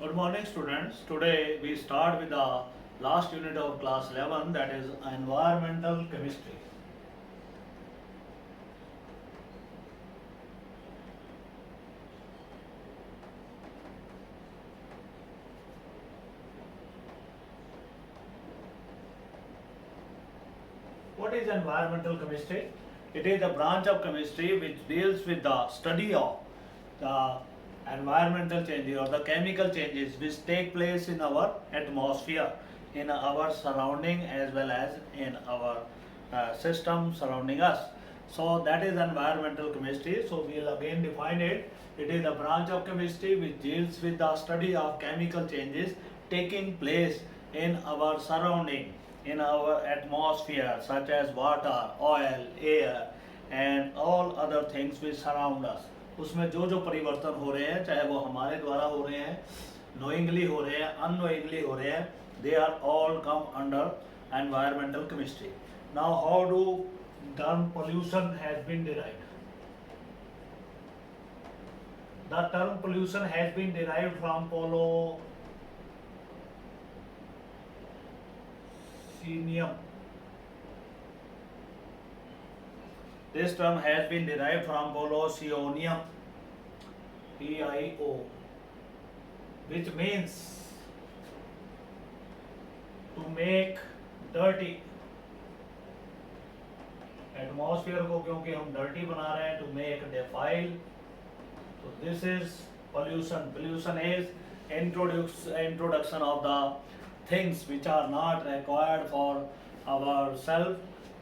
Good morning, students. Today we start with the last unit of class 11, that is environmental chemistry. What is environmental chemistry? It is a branch of chemistry which deals with the study of the environmental changes or the chemical changes which take place in our atmosphere, in our surrounding, as well as in our system surrounding us. So that is environmental chemistry. So we will again define it. It is a branch of chemistry which deals with the study of chemical changes taking place in our surrounding, in our atmosphere, such as water, oil, air and all other things which surround us. उसमें जो जो परिवर्तन हो रहे हैं, चाहे वो हमारे द्वारा हो रहे हैं, knowingly हो रहे हैं, unknowingly हो रहे हैं, they are all come under environmental chemistry. Now how do term pollution has been derived? The term pollution has been derived from polonium. This term has been derived from polonium, PIO, which means to make dirty. Atmosphere को क्योंकि हम dirty बना रहे हैं, to make डेफाइल, तो this is pollution. Pollution is introduction of the things which are not required for ourselves,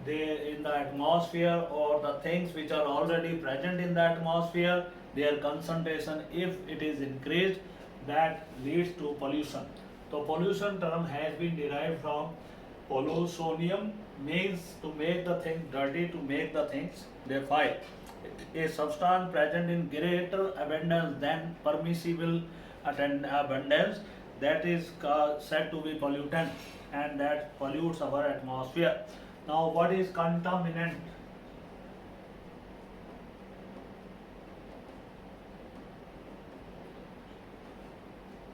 they in the atmosphere, or the things which are already present in the atmosphere, their concentration, if it is increased, that leads to pollution. So pollution term has been derived from polonium, means to make the thing dirty, to make the things defile. A substance present in greater abundance than permissible abundance, that is said to be pollutant, and that pollutes our atmosphere. Now what is contaminant?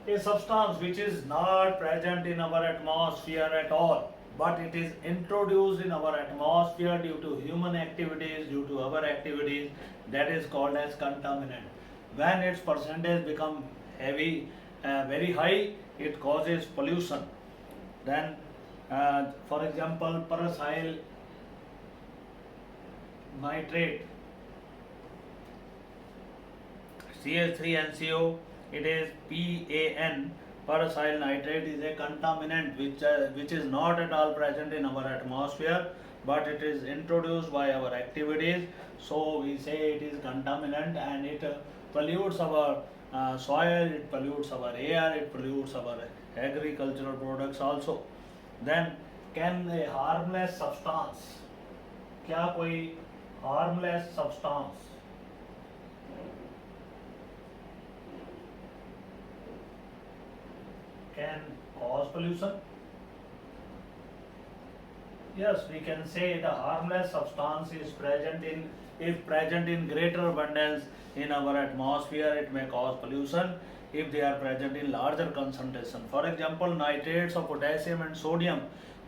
A substance which is not present in our atmosphere at all, but it is introduced in our atmosphere due to human activities, due to our activities, that is called as contaminant. When its percentage become heavy, very high, it causes pollution. Then for example, paraxyl nitrate, CH3NCO, it is PAN. Paraxyl nitrate is a contaminant which is not at all present in our atmosphere, but it is introduced by our activities. So we say it is contaminant, and it pollutes our soil, it pollutes our air, it pollutes our agricultural products also. Then can a harmless substance, क्या कोई harmless substance can cause pollution? Yes, we can say the harmless substance is present in, if present in greater abundance in our atmosphere, it may cause pollution if they are present in larger concentration. For example, nitrates of potassium and sodium,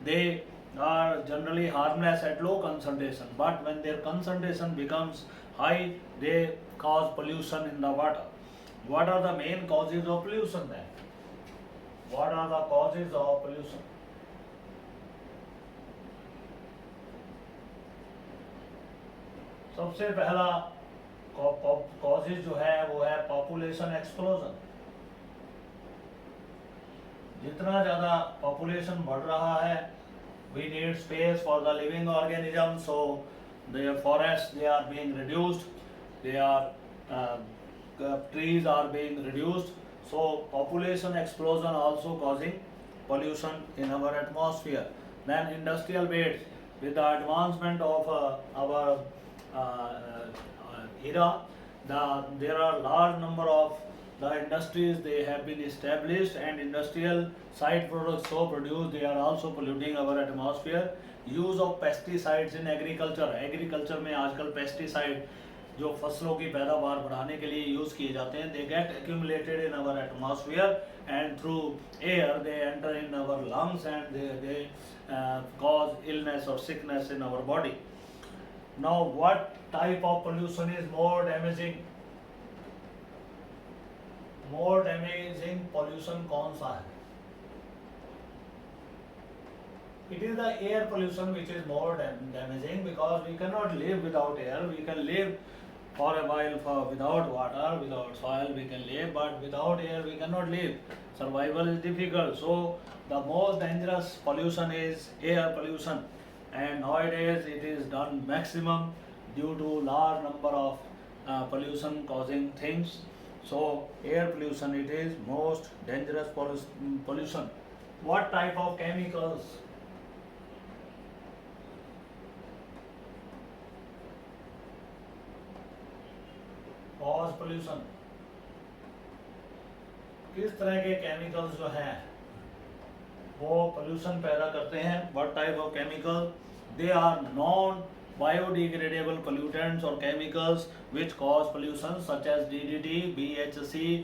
they are generally harmless at low concentration, but when their concentration becomes high, they cause pollution in the water. What are the main causes of pollution then? What are the causes of pollution? सबसे पहला causes जो है वो है population explosion. जितना ज़्यादा population बढ़ रहा है, we need space for the living organisms, so the forests, they are being reduced, they are trees are being reduced, so population explosion also causing pollution in our atmosphere. Then industrial waste, with the advancement of our era, there are large number of the industries, they have been established, and industrial side products so produced, they are also polluting our atmosphere. Use of pesticides in agriculture, agriculture में आजकल pesticide जो फसलों की पैदावार बढ़ाने के लिए use किए जाते हैं, they get accumulated in our atmosphere and through air they enter in our lungs and they cause illness or sickness in our body. Now, what type of pollution is more damaging? More damaging pollution कौन सा है? It is the air pollution which is more damaging, because we cannot live without air. We can live for a while without water, without soil we can live, but without air we cannot live. Survival is difficult. So the most dangerous pollution is air pollution, and nowadays it is done maximum due to large number of pollution causing things. So air pollution, it is most dangerous pollution. What type of chemicals cause pollution? किस तरह के chemicals जो हैं वो pollution पैदा करते हैं? What type of chemical? They are non biodegradable pollutants or chemicals which cause pollution, such as DDT, BHC,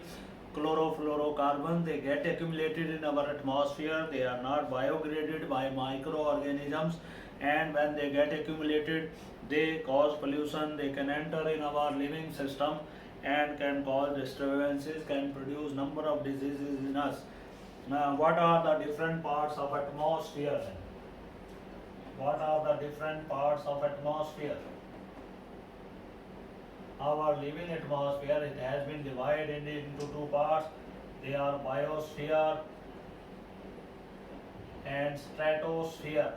chlorofluorocarbon. They get accumulated in our atmosphere. They are not biodegraded by microorganisms, and when they get accumulated they cause pollution. They can enter in our living system and can cause disturbances, can produce number of diseases in us. Now, what are the different parts of atmosphere? What are the different parts of atmosphere? Our living atmosphere, it has been divided into two parts. They are biosphere and stratosphere.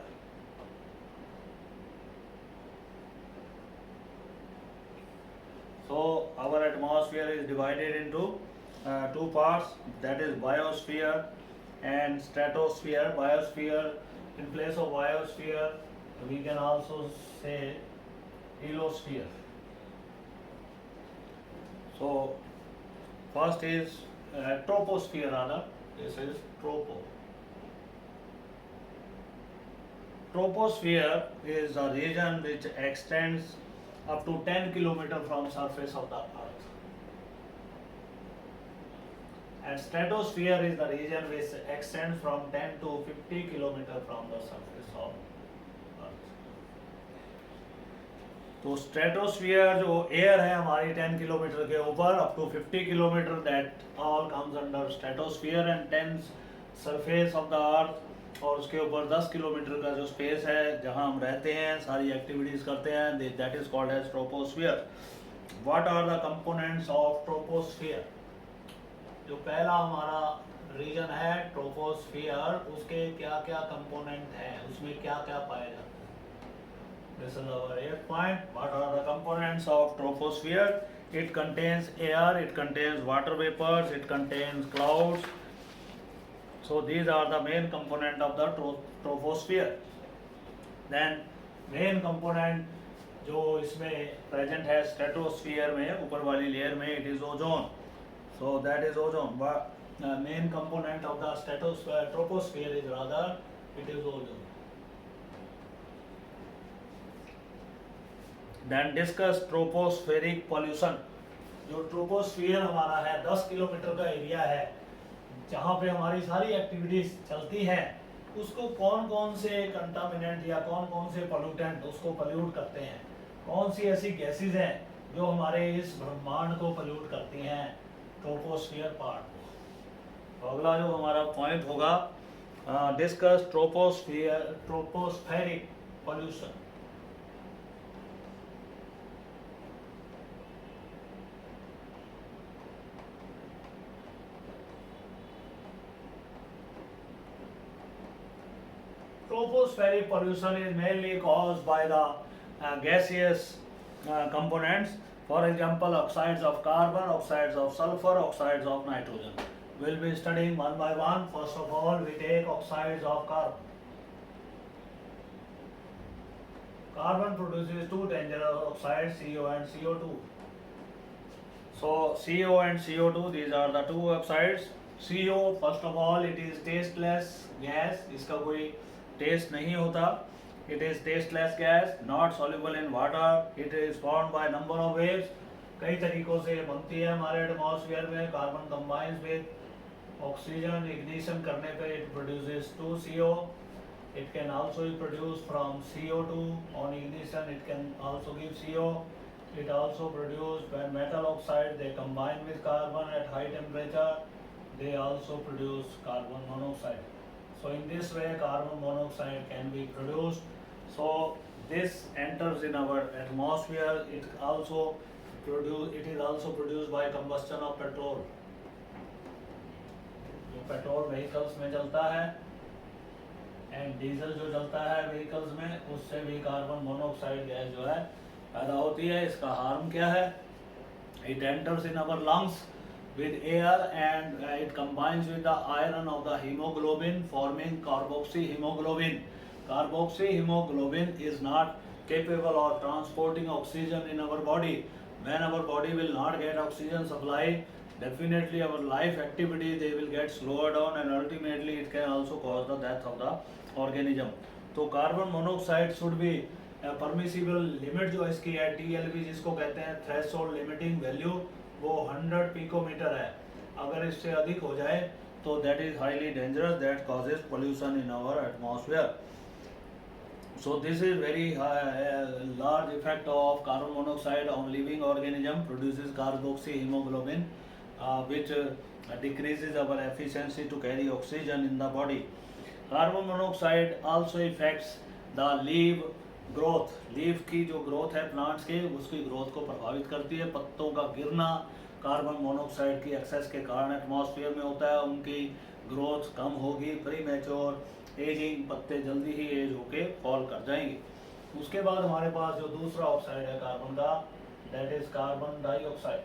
So our atmosphere is divided into two parts, that is biosphere and stratosphere. Biosphere, in place of biosphere we can also say heliosphere. So first is troposphere, rather. This is troposphere is a region which extends up to 10 kilometers from surface of the earth, and stratosphere is the region which extends from 10 to 50 kilometers from the surface of earth. तो stratosphere जो air है हमारी 10 kilometre के ऊपर up to 50 kilometre, that all comes under stratosphere. And 10 surface of the earth, और उसके ऊपर 10 kilometre का जो स्पेस है जहां हम रहते हैं, सारी एक्टिविटीज़ करते हैं, that is called as troposphere. What are the components of troposphere? जो पहला हमारा रीजन है ट्रोपोस्फीयर, उसके क्या क्या कंपोनेंट हैं, उसमें क्या क्या पाए जाते हैं? This is our 8th point. What are the components of troposphere? It contains air, it contains water vapors, it contains clouds. So these are the main component of the troposphere. Then main component जो इसमें present है stratosphere में, ऊपर वाली layer में, it is ozone. So that is ozone. But main component of the troposphere is rather it is ozone. Then discuss tropospheric pollution. जो troposphere हमारा है 10 किलोमीटर का एरिया है जहाँ पे हमारी सारी एक्टिविटीज चलती हैं, उसको कौन कौन से कंटामिनेंट या कौन कौन से पोल्यूटेंट उसको पोल्यूट करते हैं, कौन सी ऐसी गैसेस हैं जो हमारे इस ब्रह्मांड को पोल्यूट करती हैं ट्रोपोस्फीयर पार्ट को. तो अगला जो हमारा पॉइंट होगा, discuss tropospheric pollution. Tropospheric pollution is mainly caused by the gaseous components. For example, oxides of carbon, oxides of sulfur, oxides of nitrogen. We'll be studying one by one. First of all, we take oxides of carbon. Carbon produces two dangerous oxides, CO and CO2. So CO and CO2, these are the two oxides. CO, first of all, it is tasteless gas. इसका कोई test नहीं होता. It is tasteless gas, not soluble in water. It is formed by number of waves. कई तरीकों से ये बनती है हमारे एटमॉस्फेयर में. Carbon combines with oxygen, ignition करने पे it produces 2CO. It can also be produced from CO2 on ignition. It can also give CO. It also produced when metal oxide they combine with carbon at high temperature. They also produce carbon monoxide. So in this way carbon monoxide can be produced. So this enters in our atmosphere. It is also produced by combustion of petrol. जो petrol vehicles में चलता है and diesel जो चलता है vehicles में, उससे भी कार्बन मोनोऑक्साइड गैस जो है पैदा होती है. इसका हार्म क्या है? It enters in our lungs with air and it combines with the iron of the hemoglobin forming carboxyhemoglobin. Carboxyhemoglobin is not capable of transporting oxygen in our body. When our body will not get oxygen supply, definitely our life activity they will get slower down and ultimately it can also cause the death of the organism. तो carbon monoxide should be permissible limit जो इसकी है TLB जिसको कहते हैं threshold limiting value, वो 100 picometre है. अगर इससे अधिक हो जाए तो that is highly dangerous, that causes pollution in our atmosphere. So this is very large effect of carbon monoxide on living organism, produces carboxyhemoglobin which decreases our efficiency to carry oxygen in the body. Carbon monoxide also affects the leaf growth. Leaf की जो growth है plants के, उसकी growth को प्रभावित करती है. पत्तों का गिरना कार्बन मोनोऑक्साइड की एक्सेस के कारण एटमॉस्फेयर में होता है. उनकी ग्रोथ कम होगी, प्री मैच्योर एजिंग, पत्ते जल्दी ही एज होके फॉल कर जाएंगे. उसके बाद हमारे पास जो दूसरा ऑक्साइड है कार्बन का, that is carbon dioxide.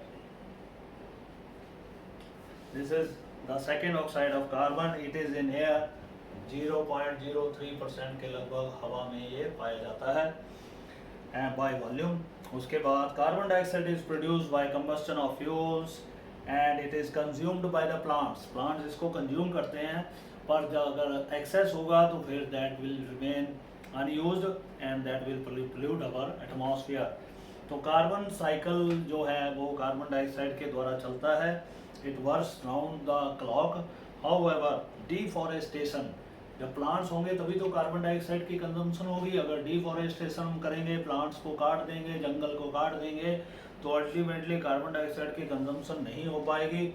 This is the second oxide of carbon. It is in air. 0.03% के लगभग हवा में ये पाया जाता है बाय वॉल्यूम. उसके बाद carbon dioxide is produced by combustion of fuels and it is consumed by the plants. Plants इसको कंज्यूम करते हैं, पर अगर एक्सेस होगा तो फिर that will remain unused and that will pollute our atmosphere. तो कार्बन साइकिल जो है वो कार्बन डाइऑक्साइड के द्वारा चलता है. It works round the clock. However deforestation, जब प्लांट्स होंगे तभी तो कार्बन डाइऑक्साइड की कंजम्पशन होगी. अगर डिफॉरेस्टेशन करेंगे, प्लांट्स को काट देंगे, जंगल को काट देंगे, तो अल्टीमेटली कार्बन डाइऑक्साइड की कंजम्पशन नहीं हो पाएगी,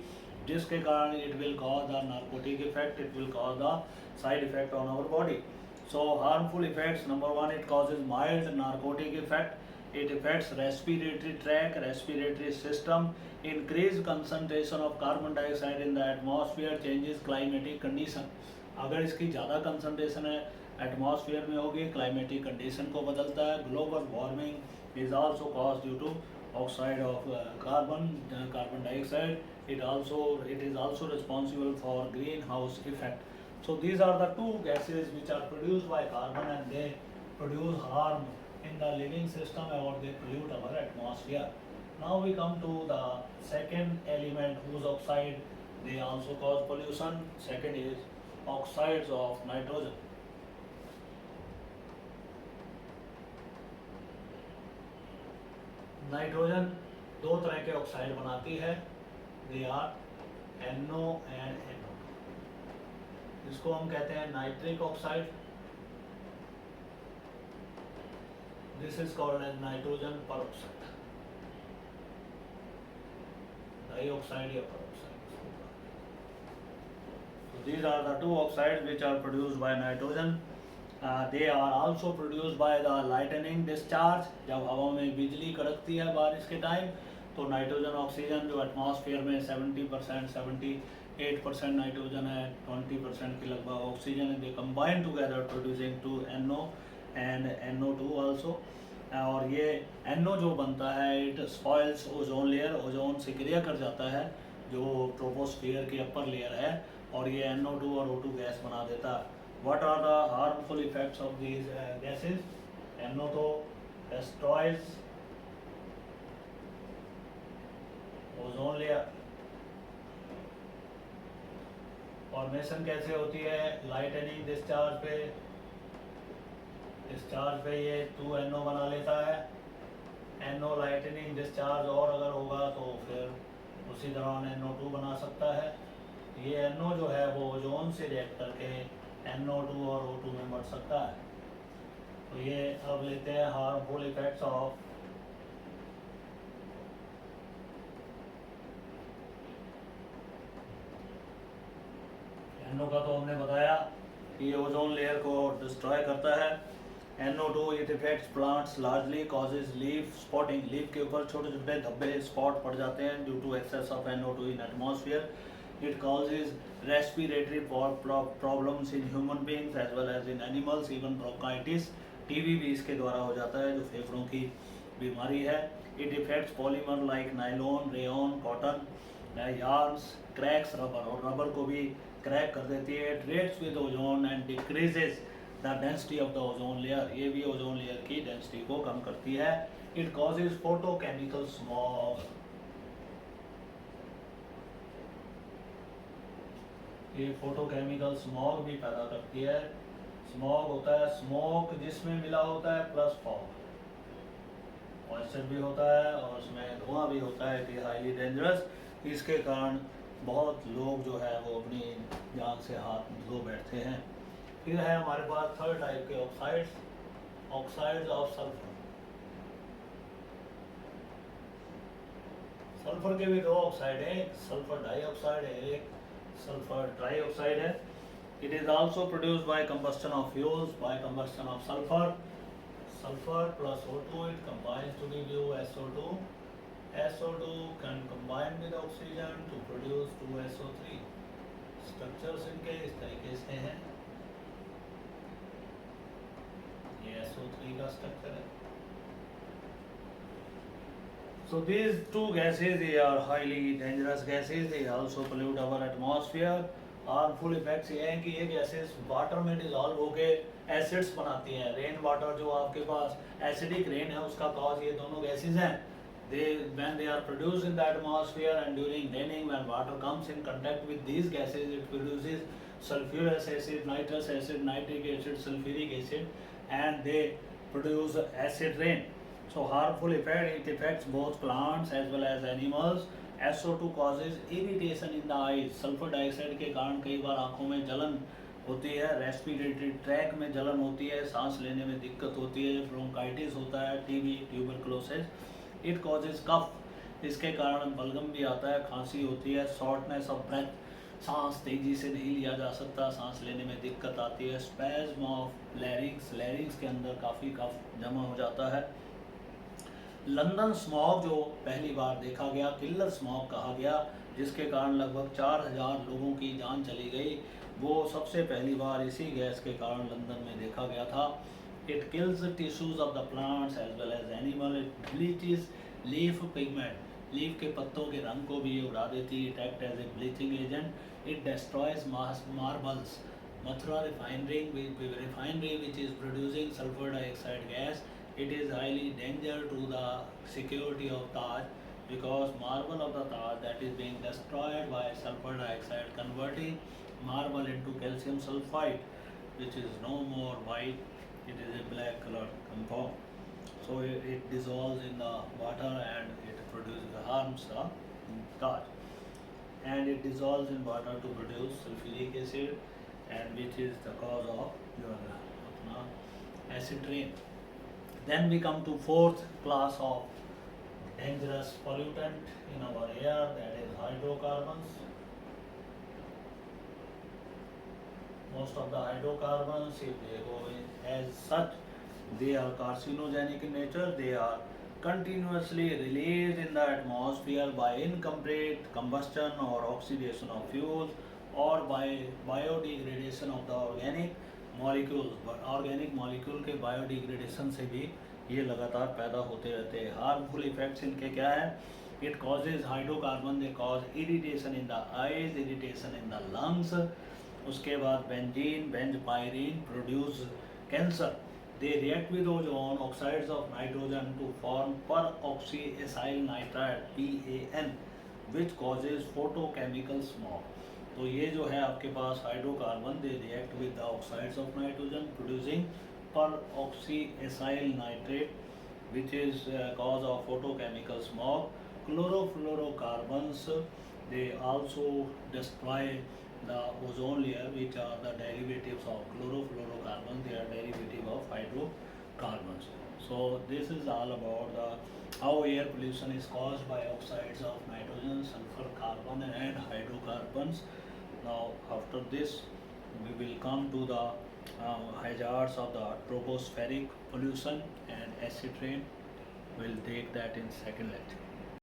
जिसके कारण it will cause the narcotic effect, it will cause the side effect on our body. So harmful effects, number 1 it causes mild narcotic effect. It affects respiratory tract, respiratory system, increased concentration of carbon dioxide in the atmosphere, changes climatic condition. अगर इसकी ज़्यादा concentration है atmosphere में होगी, climatic condition को बदलता है. Global warming is also cause due to oxide of carbon dioxide. it is also responsible for greenhouse effect. So these are the two gases which are produced by carbon and they produce harm in the living system or they pollute our atmosphere. Now we come to the second element whose oxide they also cause pollution. Second is oxides of nitrogen. Nitrogen दो तरह के oxide बनाती है. They are NO and NO. इसको हम कहते हैं nitric oxide. This is called as nitrogen peroxide. Dioxide or peroxide. So these are the two oxides which are produced by nitrogen. They are also produced by the lightning discharge. जब हवा में बिजली कड़कती है बारिश के टाइम, तो nitrogen oxygen जो atmosphere में 70%, 78% नाइट्रोजन है, 20% के लगभग ऑक्सीजन है. They combine together producing 2 NO and NO2 also. और ये NO जो बनता है it spoils ozone layer. Ozone से क्रिया कर जाता है जो ट्रोपोस्फियर की अपर लेयर है, और ये NO2 और O2 गैस बना देता है. What are the harmful effects of these gases? NO तो destroys ओजोन लेयर. फॉर्मेशन कैसे होती है? लाइटनिंग डिस्चार्ज पे डिस्चार्ज पे ये 2NO बना लेता है। NO लाइटनिंग डिस्चार्ज और अगर होगा तो फिर उसी दौरान NO2 बना सकता है। ये NO जो है वो ओजोन से रिएक्ट करके NO2 और O2 में बढ़ सकता है। तो ये अब लेते हैं हार्मफुल इफेक्ट्स ऑफ NO का तो हमने बताया कि ये ओजोन लेयर को डिस्ट्रॉय करता है। NO2 it effects plants largely causes leaf spotting, leaf के ऊपर छोटे छोटे धब्बे स्पॉट पड़ जाते हैं due to excess of NO2 in atmosphere. It causes respiratory problems in human beings as well as in animals, even bronchitis, TB भी इसके द्वारा हो जाता है जो फेफड़ों की बीमारी है। It effects polymer like nylon, rayon, cotton, yarns, cracks rubber, और रबर को भी क्रैक कर देती है। It reacts with ozone and decreases the density of the ozone layer, ये भी ओजोन लेयर की डेंसिटी को कम करती है। इट कॉजेज फोटोकेमिकल स्मॉग, ये फोटोकेमिकल स्मॉग भी पैदा करती है। स्मॉग होता है स्मोक जिसमें मिला होता है प्लस फॉग, मॉइस्चर भी होता है और उसमें धुआं भी होता है। कि हाईली डेंजरस, इसके कारण बहुत लोग जो है वो अपनी जान से हाथ धो बैठते हैं। फिर है हमारे पास थर्ड टाइप के oxides, oxides of sulphur. Sulphur के भी दो ऑक्साइड हैं, एक सल्फर डाइऑक्साइड है, एक सल्फर ट्राइऑक्साइड है। It is also produced by combustion of fuels, by combustion of sulphur. Sulfur plus O2, it combines to give you SO2. SO2 can combine with oxygen to produce 2SO3. Structures इनके इस तरीके से हैं। ये SO3 का structure है। So these two gases, they are highly dangerous gases. They also pollute our atmosphere. Harmful effects ये हैं कि ये गैसेस वाटर में डिजॉल्व होके एसिड्स बनाती हैं। रेन वाटर जो आपके पास एसिडिक रेन है उसका कॉज ये दोनों गैसेस हैं। They when they are produced in the atmosphere and during raining, when water comes in contact with these gases, it produces sulfurous acid, nitrous acid, nitric acid, sulfuric acid, and they produce acid rain. So harmful effect, it affects both plants as well as animals. SO2 causes irritation in the eyes. Sulphur dioxide के कारण कई बार आंखों में जलन होती है, respiratory tract में जलन होती है, सांस लेने में दिक्कत होती है, ब्रोंकाइटिस होता है, टीबी, ट्यूबरकुलोसिस। इट कॉजेज कफ, इसके कारण बलगम भी आता है, खांसी होती है, शॉर्टनेस ऑफ ब्रेथ, सांस तेजी से नहीं लिया जा सकता, सांस लेने में दिक्कत आती है, स्पैज्म ऑफ लैरिंग्स, लैरिंग्स के अंदर काफ़ी कफ जमा हो जाता है। लंदन स्मॉग जो पहली बार देखा गया, किलर स्मॉग कहा गया, जिसके कारण लगभग 4000 लोगों की जान चली गई, वो सबसे पहली बार इसी गैस के कारण लंदन में देखा गया था। It kills tissues of the plants as well as animal. It bleaches leaf pigment, leaf के पत्तों के रंग को भी ये उड़ा देती है। It act as a bleaching agent. It destroys marbles, Mathura refinery which is producing sulphur dioxide gas. It is highly danger to the security of Taj, because marble of the Taj that is being destroyed by sulfur dioxide, converting marble into calcium sulfide, which is no more white, it is a black colored compound. So it dissolves in the water and it produces harms the Taj, and it dissolves in water to produce sulfuric acid, and which is the cause of your acid rain. Then we come to fourth class of dangerous pollutant in our air, that is hydrocarbons. Most of the hydrocarbons, if they go in as such, they are carcinogenic in nature. They are continuously released in the atmosphere by incomplete combustion or oxidation of fuels, or by biodegradation of the organic molecules. Organic molecule के biodegradation से भी ये लगातार पैदा होते रहते हैं। Harmful effects इनके क्या है? It causes hydrocarbon, they cause irritation in the eyes, irritation in the lungs. उसके बाद benzene, benzpyrene produce cancer. They react with ozone oxides of nitrogen to form peroxyacyl nitride PAN, which causes photochemical smog. तो ये जो है आपके पास hydrocarbon, they react with the oxides of nitrogen producing superoxyacyl nitrate, which is cause of photochemical smog. Chlorofluorocarbons, they also destroy the ozone layer, which are the derivatives of chlorofluorocarbons. They are derivative of hydrocarbons. So this is all about the how air pollution is caused by oxides of nitrogen, sulfur, carbon, and hydrocarbons. Now after this, we will come to the hazards of the tropospheric pollution and acid rain. We'll take that in second lecture.